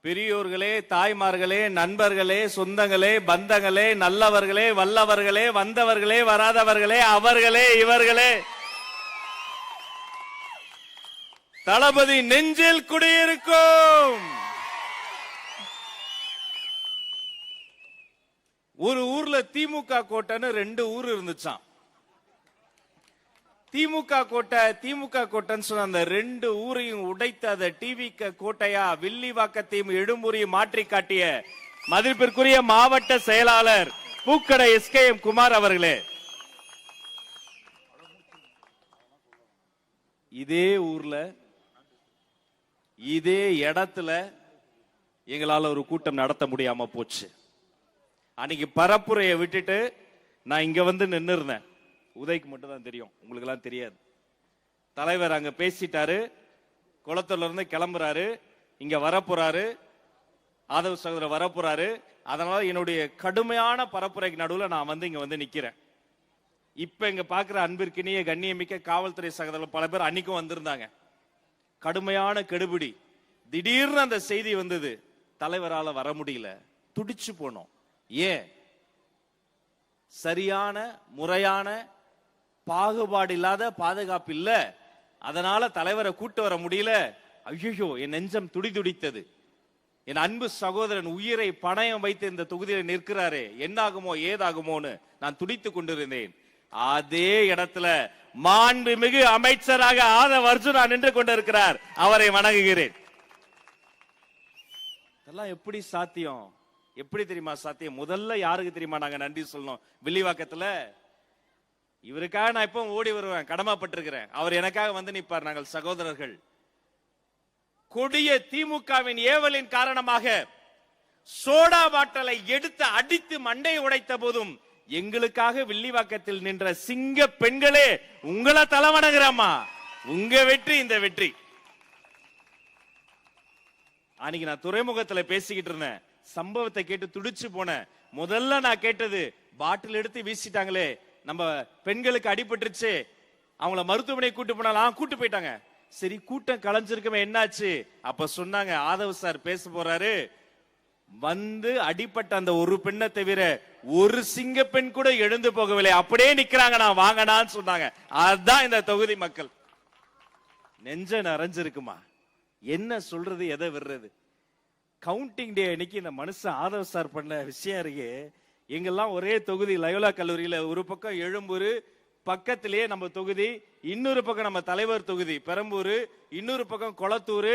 பெரியோர்களே, தாய்மார்களே, நண்பர்களே, சொந்தங்களே, பந்தங்களே, நல்லவர்களே, வல்லவர்களே, வந்தவர்களே, வராதவர்களே, அவர்களே, இவர்களே, தளபதி நெஞ்சில் குடியிருக்கும். ஒரு ஊர்ல திமுக கோட்டைன்னு 2 ஊர் இருந்துச்சாம். திமுக கோட்டைன்னு சொன்ன அந்த 2 ஊரையும் உடைத்த அந்த டிவிக கோட்டையா வில்லிவாக்கத்தையும் எழும்பூரையும் மாற்றி காட்டிய மதிப்பிற்குரிய மாவட்ட செயலாளர் பூக்கடை SKM குமார் அவர்களே, இதே ஊர்ல இதே இடத்துல எங்களால ஒரு கூட்டம் நடத்த முடியாம போச்சு. அன்னைக்கு பரப்புரையை விட்டுட்டு நான் இங்க வந்து நின்று இருந்தேன். உதய்க்கு மட்டும் தான் தெரியும், உங்களுக்கு எல்லாம் தெரியாது. தலைவர் அங்க பேசிட்டாரு, குளத்தூர்ல இருந்து கிளம்புறாரு, இங்க வரப்போறாரு, ஆதவ சகோதரர் வரப்போறாரு. அதனால என்னுடைய கடுமையான பரப்புரைக்கு நடுவில் நான் வந்து இங்க வந்து நிக்கிறேன். இப்ப இங்க பாக்குற அன்பிற்கினிய கண்ணியமிக்க காவல்துறை சகோதரர்கள் பல பேர் அன்னைக்கும் வந்திருந்தாங்க. கடுமையான கெடுபிடி. திடீர்னு அந்த செய்தி வந்தது, தலைவரால வர முடியல, துடிச்சு போனோம். ஏன்? சரியான முறையான பாகுபாடு இல்லாத பாதுகாப்பு இல்ல, அதனால தலைவரை கூட்டு வர முடியல. ஐயோ, என் நெஞ்சம் துடிதுடித்தது. என் அன்பு சகோதரன் உயிரை பணயம் வைத்து இந்த தொகுதியில் நிற்கிறாரே, என்னாகுமோ ஏதாகுமோன்னு நான் துடித்துக் கொண்டிருந்தேன். அதே இடத்துல மாண்புமிகு அமைச்சராக ஆதவ அர்ஜுனா நின்று கொண்டிருக்கிறார். அவரை வணங்குகிறேன். இதெல்லாம் எப்படி சாத்தியம்? எப்படி தெரியுமா சாத்தியம்? முதல்ல யாருக்கு தெரியுமா நாங்க நன்றி சொல்லணும்? வில்லிவாக்கத்துல இவருக்காக நான் இப்போ ஓடி வருவேன், கடமைப்பட்டிருக்கிறேன். அவர் எனக்காக வந்து நிற்பார். நாங்கள் சகோதரர்கள். கொடிய திமுகவின் ஏவலின் காரணமாக சோடா பாட்டலை எடுத்து அடித்து மண்டை உடைத்த போதும் எங்களுக்காக வில்லிவாக்கத்தில் நின்ற சிங்க பெண்களே, உங்களை தலைவணங்குறம்மா. உங்க வெற்றி இந்த வெற்றி. அன்னைக்கு நான் துறைமுகத்துல பேசிக்கிட்டு இருந்தேன். சம்பவத்தை கேட்டு துடிச்சு போனேன். முதல்ல நான் கேட்டது, பாட்டில் எடுத்து வீசிட்டாங்களே, நம்ம பெண்களுக்கு அடிபட்டுருச்சு, அவங்கள மருத்துவமனை கூட்டு போனாலும் கூட்டு போயிட்டாங்க. சரி, கூட்டம் கலைஞ்சிருக்கவே, என்னாச்சு? அப்ப சொன்னாங்க, ஆதவ் சார் பேச போறாரு, வந்து அடிப்பட்ட அந்த ஒரு பெண்ணை தவிர ஒரு சிங்க பெண் கூட எழுந்து போகவில்லை, அப்படியே நிக்கிறாங்க, நான் வாங்கடான்னு சொன்னாங்க. அதுதான் இந்த தொகுதி மக்கள். நெஞ்ச நிறைஞ்சிருக்குமா? என்ன சொல்றது, எதை விடுறது? கவுண்டிங் டே அன்னைக்கு இந்த மனுஷன் ஆதவ் சார் பண்ண விஷயம் இருக்கு. எங்கெல்லாம் ஒரே தொகுதி, லயோலா கல்லூரியில ஒரு பக்கம் எழும்பூர், பக்கத்திலேயே நம்ம தொகுதி, இன்னொரு பக்கம் நம்ம தலைவர் தொகுதி பெரம்பூர், இன்னொரு பக்கம் கொளத்தூர்,